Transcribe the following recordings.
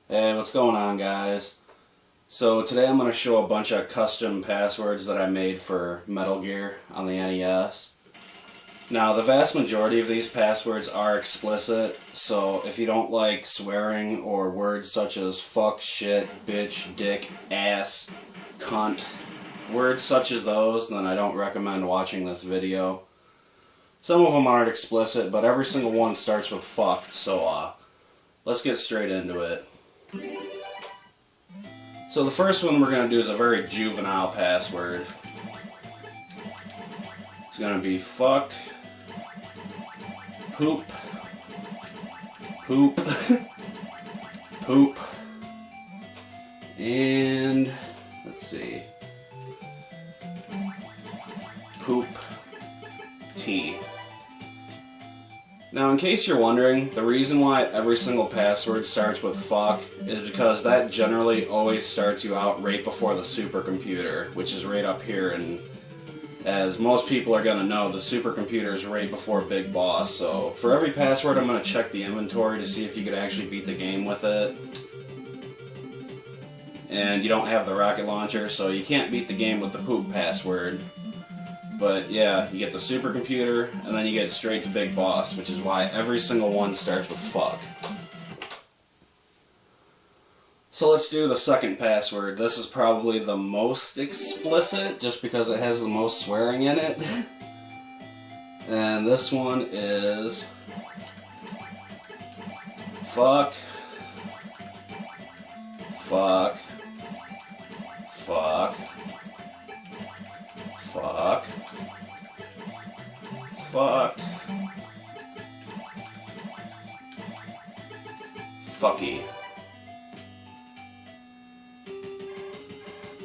Hey, what's going on, guys? So today I'm going to show a bunch of custom passwords that I made for Metal Gear on the NES. Now, the vast majority of these passwords are explicit, so if you don't like swearing or words such as fuck, shit, bitch, dick, ass, cunt, words such as those, then I don't recommend watching this video. Some of them aren't explicit, but every single one starts with fuck, so let's get straight into it. So the first one we're going to do is a very juvenile password. It's going to be fuck, poop, poop, poop, and let's see, poop, tea. Now, in case you're wondering, the reason why every single password starts with fuck is because that generally always starts you out right before the supercomputer, which is right up here, and as most people are going to know, the supercomputer is right before Big Boss, so for every password I'm going to check the inventory to see if you could actually beat the game with it. And you don't have the rocket launcher, so you can't beat the game with the poop password. But yeah, you get the supercomputer, and then you get straight to Big Boss, which is why every single one starts with fuck. So let's do the second password. This is probably the most explicit, just because it has the most swearing in it. And this one is fuck, fuck, fuck, fuck, fuck, fucky.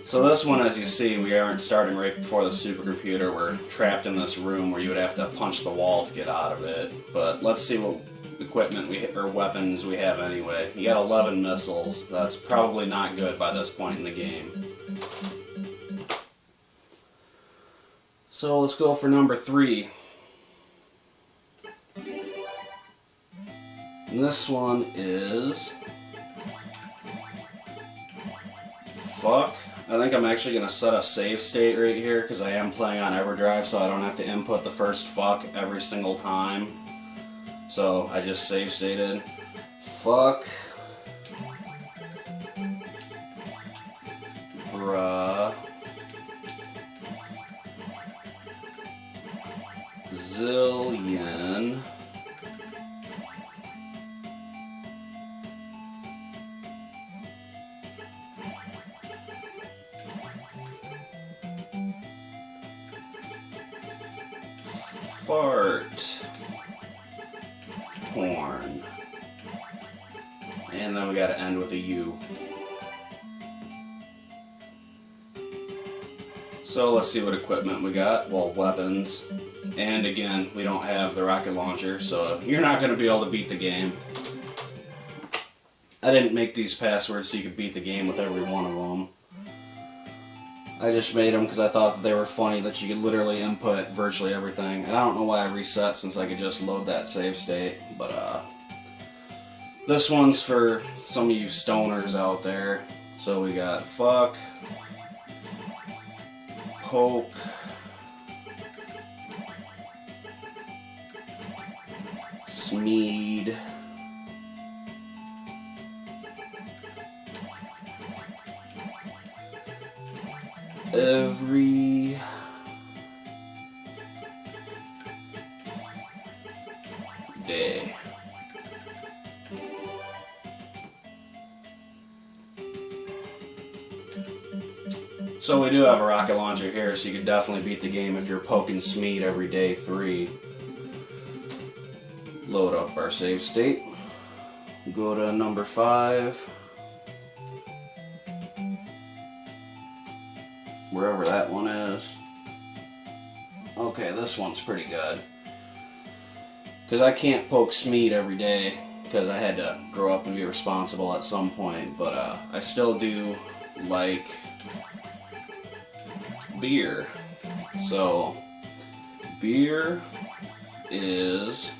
So this one, as you see, we aren't starting right before the supercomputer. We're trapped in this room where you would have to punch the wall to get out of it. But let's see what equipment or weapons we have anyway. You got 11 missiles. That's probably not good by this point in the game. So let's go for number 3. And this one is fuck. I think I'm actually going to set a save state right here because I am playing on EverDrive, so I don't have to input the first fuck every single time. So I just save stated fuck, bruh, zillion, fart, porn, and then we gotta end with a U. So let's see what equipment we got. Well, weapons. And again, we don't have the rocket launcher, so you're not going to be able to beat the game. I didn't make these passwords so you could beat the game with every one of them. I just made them because I thought that they were funny, that you could literally input virtually everything. And I don't know why I reset, since I could just load that save state. But this one's for some of you stoners out there. So we got fuck, poke, Smeed, every day. So we do have a rocket launcher here, so you can definitely beat the game if you're poking Smeed every day 3. Load up our save state. Go to number 5. Wherever that one is. Okay, this one's pretty good. Because I can't poke Smeed every day, because I had to grow up and be responsible at some point, but I still do like beer. So, beer is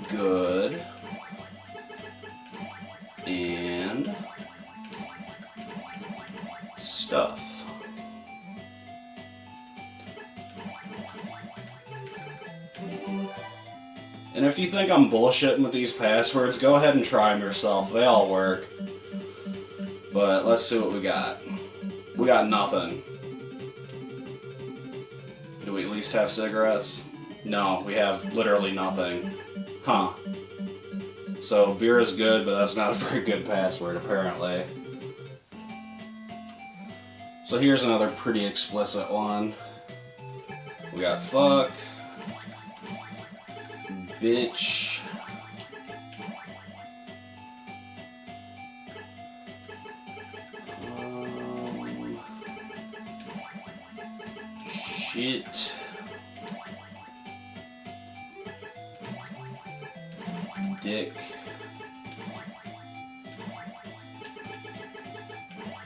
good And if you think I'm bullshitting with these passwords, go ahead and try them yourself. They all work. But let's see what we got. We got nothing. Do we at least have cigarettes? No, we have literally nothing. Huh. So beer is good, but that's not a very good password, apparently. So here's another pretty explicit one. We got fuck, bitch, shit, dick,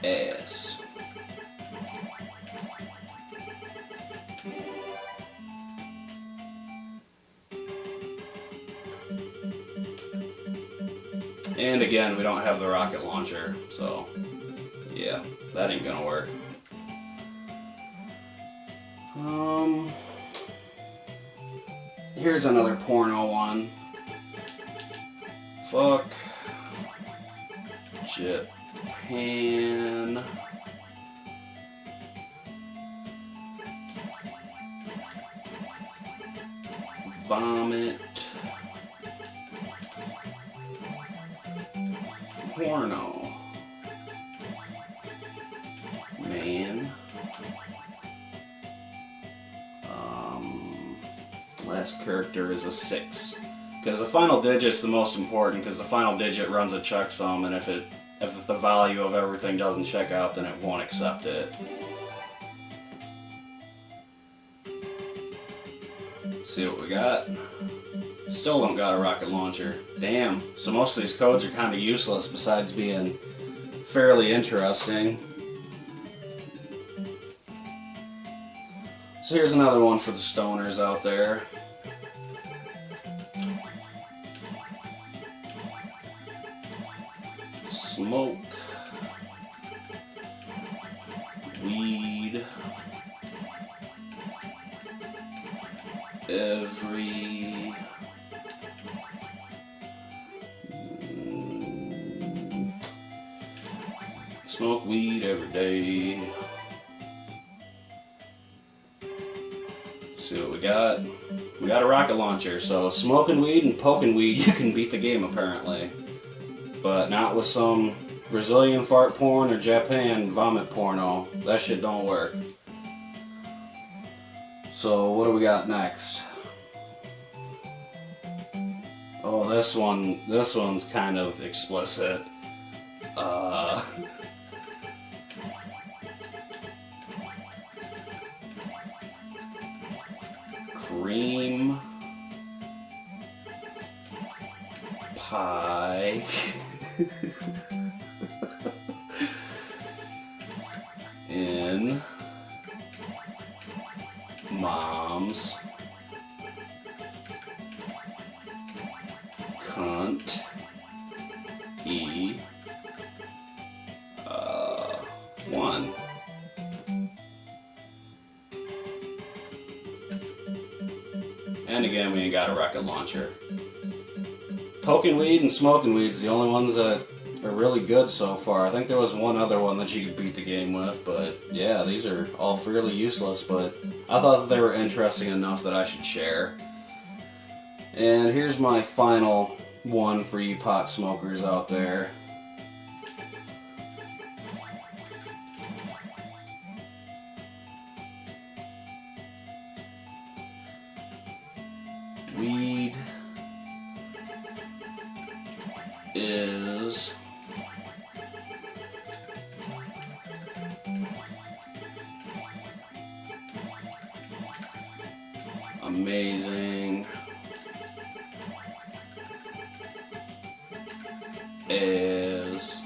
ass. And again, we don't have the rocket launcher, so yeah, that ain't gonna work. Here's another porno one. Fuck, Japan, vomit, porno, man, last character is a 6, because the final digit's the most important, because the final digit runs a checksum, and if the value of everything doesn't check out, then it won't accept it. See what we got. Still don't got a rocket launcher. Damn, so most of these codes are kind of useless besides being fairly interesting. So here's another one for the stoners out there. Smoke, weed, every smoke weed every day. See what we got. We got a rocket launcher, so smoking weed and poking weed, you can beat the game apparently. But not with some Brazilian fart porn or Japan vomit porno. That shit don't work. So what do we got next? Oh, this one's kind of explicit. Cream pie. In mom's cunt one. And again, we ain't got a rocket launcher. Poking weed and smoking weed's the only ones that are really good so far. I think there was one other one that you could beat the game with, but yeah, these are all fairly useless, but I thought that they were interesting enough that I should share. And here's my final one for you pot smokers out there. Weed is amazing as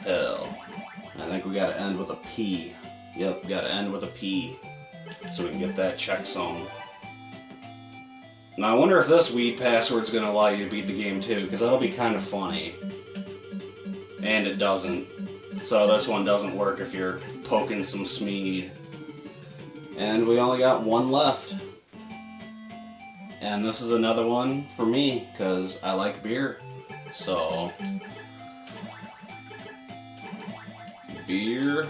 hell. I think we gotta end with a P. Yep, we gotta end with a P so we can get that checksum. Now I wonder if this weed password's gonna allow you to beat the game too, because that'll be kind of funny. And it doesn't. So this one doesn't work if you're poking some smeed. And we only got one left. And this is another one for me, because I like beer. So, beer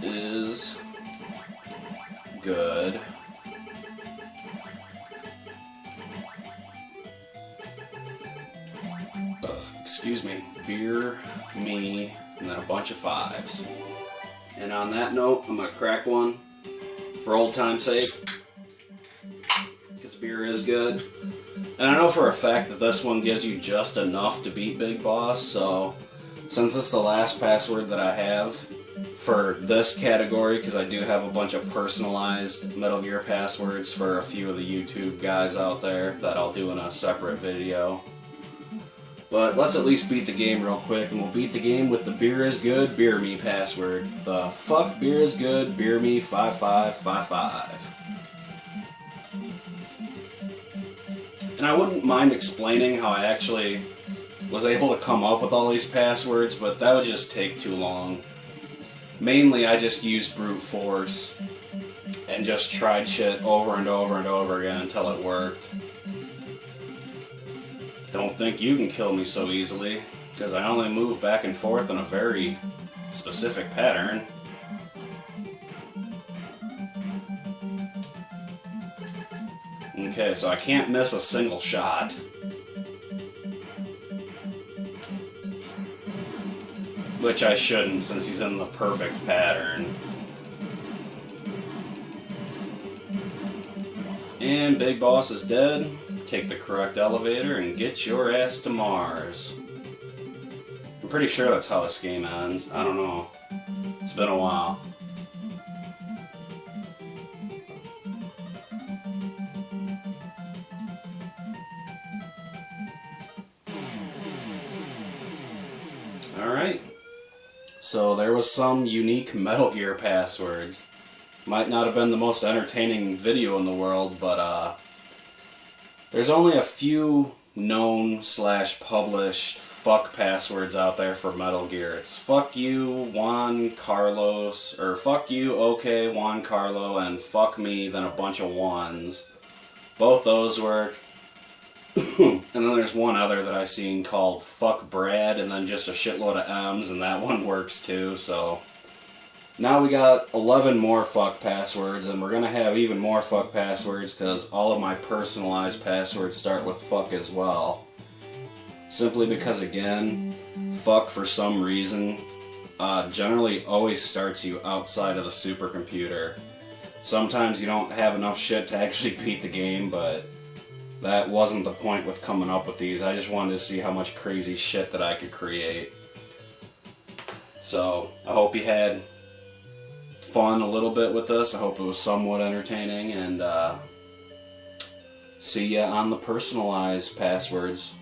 is good. Excuse me. Beer, me, and then a bunch of 5s. And on that note, I'm going to crack one for old time's sake, because beer is good. And I know for a fact that this one gives you just enough to beat Big Boss, so since this is the last password that I have for this category, because I do have a bunch of personalized Metal Gear passwords for a few of the YouTube guys out there that I'll do in a separate video. But let's at least beat the game real quick, and we'll beat the game with the beer is good, beer me password. The fuck beer is good, beer me 5555. And I wouldn't mind explaining how I actually was able to come up with all these passwords, but that would just take too long. Mainly I just used brute force and just tried shit over and over and over again until it worked. Don't think you can kill me so easily, because I only move back and forth in a very specific pattern. Okay, so I can't miss a single shot. Which I shouldn't, since he's in the perfect pattern. And Big Boss is dead. Take the correct elevator and get your ass to Mars. I'm pretty sure that's how this game ends. I don't know. It's been a while. Alright. So there was some unique Metal Gear passwords. Might not have been the most entertaining video in the world, but there's only a few known / published fuck passwords out there for Metal Gear. It's fuck you, Juan Carlos, or fuck you, okay, Juan Carlo, and fuck me, then a bunch of ones. Both those work. And then there's one other that I've seen called fuck Brad, and then just a shitload of M's, and that one works too, so... Now we got 11 more fuck passwords, and we're going to have even more fuck passwords because all of my personalized passwords start with fuck as well. Simply because, again, fuck for some reason generally always starts you outside of the supercomputer. Sometimes you don't have enough shit to actually beat the game, but that wasn't the point with coming up with these. I just wanted to see how much crazy shit that I could create. So, I hope you had fun a little bit with this. I hope it was somewhat entertaining, and see ya on the personalized passwords.